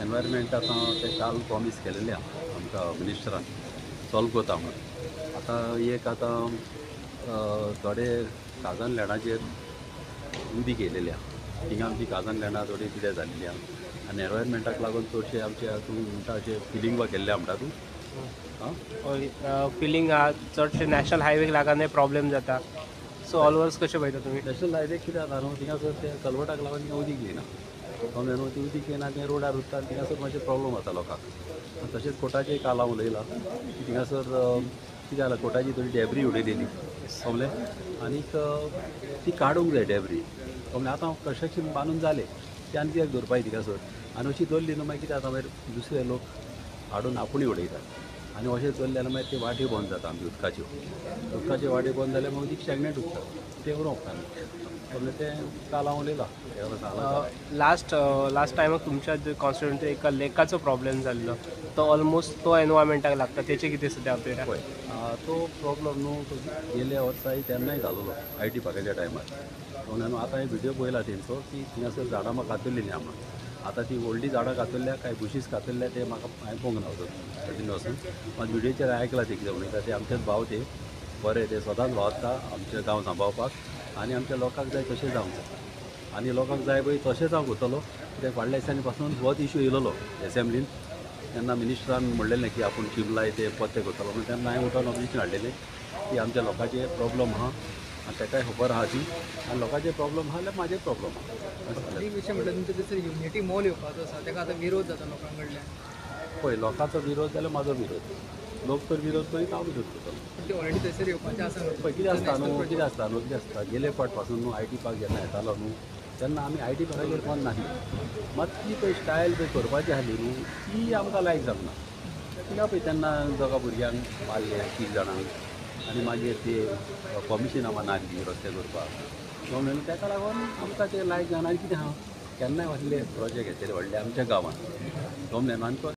एनवायरमेंटाक ते काल प्रॉमिस केलेले आमकां मिनिस्टरान सॉल्व करता म्हणून. आतां थोडे काजन लँडाचेर उदीक येयलेलें आहा. थिंगा आमची काजन लँडां थोडी कितें जाल्लीं आहा आनी एनवायरमेंटाक लागून चडशे आमचे तूं म्हणटा अशें फिलींग वा केल्लें म्हणटा तूं फिलिंग चडशे नॅशनल हायवेक लागून प्रॉब्लेम जाता. सो ऑलवर्स कशें पळयता तुमी? नॅशनल हायवे कितें जाता न्हू थिंगासर ते कलवटाक लागून थिंगा उदीक येयना. न्हू ती उदीक येयना तें रोडार उरता आनी थिंगासर मातशें प्रॉब्लम जाता लोकांक. तशेंच कोर्टाचें काल हांव उलयलां की थिंगासर कितें जालां कोर्टाची थोडी डॅब्री उडयलेली कळ्ळें आनीक ती काडूंक जाय डॅब्री कळ्ळें. आतां कन्स्ट्रक्शन बांदून जालें ते आनी कित्याक दवरपाची थिंगासर आनी अशी दवरली न्हू मागीर कितें जाता मागीर दुसरे लोक हाडून आपुणूय उडयतात आनी अशें चल्लें जाल्यार मागीर ते वाटी बंद जाता आमच्यो उदकाच्यो वाटी बंद जाल्यार मागीर उदीक स्टॅग्नेट उरता तें व्हरून उपकारना. तें काल हांव उलयलां. लास्ट टायमाक तुमच्या कॉन्स्टिट्युएंसीत एक लेकाचो प्रॉब्लेम जाल्लो तो ऑलमोस्ट तो एनवायरमेंटाक लागता तेचे कितें सद्या अपडेट आहा? पळय तो प्रॉब्लम न्हू तो गेल्या वर्साय तेन्नाय जालोलो IT पार्काच्या टायमार. म्हणून आतां हांवें व्हिडियो पळयला तेंचो की थिंगासर झाडां म्हाका कातरलेलीं आहा म्हणून. आतां ती व्हडलीं झाडां कातरल्या काय बुशीस कातरल्या ते म्हाका हांवें पळोवंक ना वचून वचून मात व्हिडियोचेर आयकलां ते कितें उलयता ते आमचेच भाव ते बरे ते सदांच भावता आमचें गांव सांबाळपाक आनी आमच्या लोकांक जाय तशें जावंक जाय आनी लोकांक जाय पळय तशेंच हांव करतलो. कित्याक फाटल्या दिसांनी पासून होच इश्यू येयलोलो एसेंब्लीन तेन्ना मिनिस्टरान म्हणलेलें की आपूण चिमलाय ते पत्ते करतलो म्हणून तेन्ना हांवें उठोन ऑब्जेक्शन हाडलेलें की आमच्या लोकांचे प्रॉब्लम आहा आनी ताकाय खबर आहा ती आनी लोकांचे प्रॉब्लम आहा जाल्यार म्हाजे प्रॉब्लम आहा. एक विशय म्हटल्यार तुमच्या थंयसर युनिटी मॉल येवपाचो आसा ताका आतां विरोध जाता लोकां कडल्यान. पळय लोकांचो विरोध जाल्यार म्हाजो विरोध. लोक तर विरोध करीत हांव विरोध करतलो. ते ऑलरेडी थंयसर येवपाचें आसा न्हू. पळय कितें आसता न्हू गेले फावट पासून न्हू IT पार्क जेन्ना येतालो न्हू तेन्ना आमी IT पार्काचेर बंद नासली मात ती पळय स्टायल पळय करपाची आसली न्हू ती आमकां लायक जावना. तिंगा पळय तेन्ना दोगा भुरग्यांक मारले 30 जाणांक आनी मागीर ती परमिशनां मानासली रस्ते करपाक म्हणून ताका लागून आमकां ते लायक जावना. आनी कितें आहा केन्नाय असले प्रोजेक्ट येतले व्हडले आमच्या गांवांत गमलें आनी तो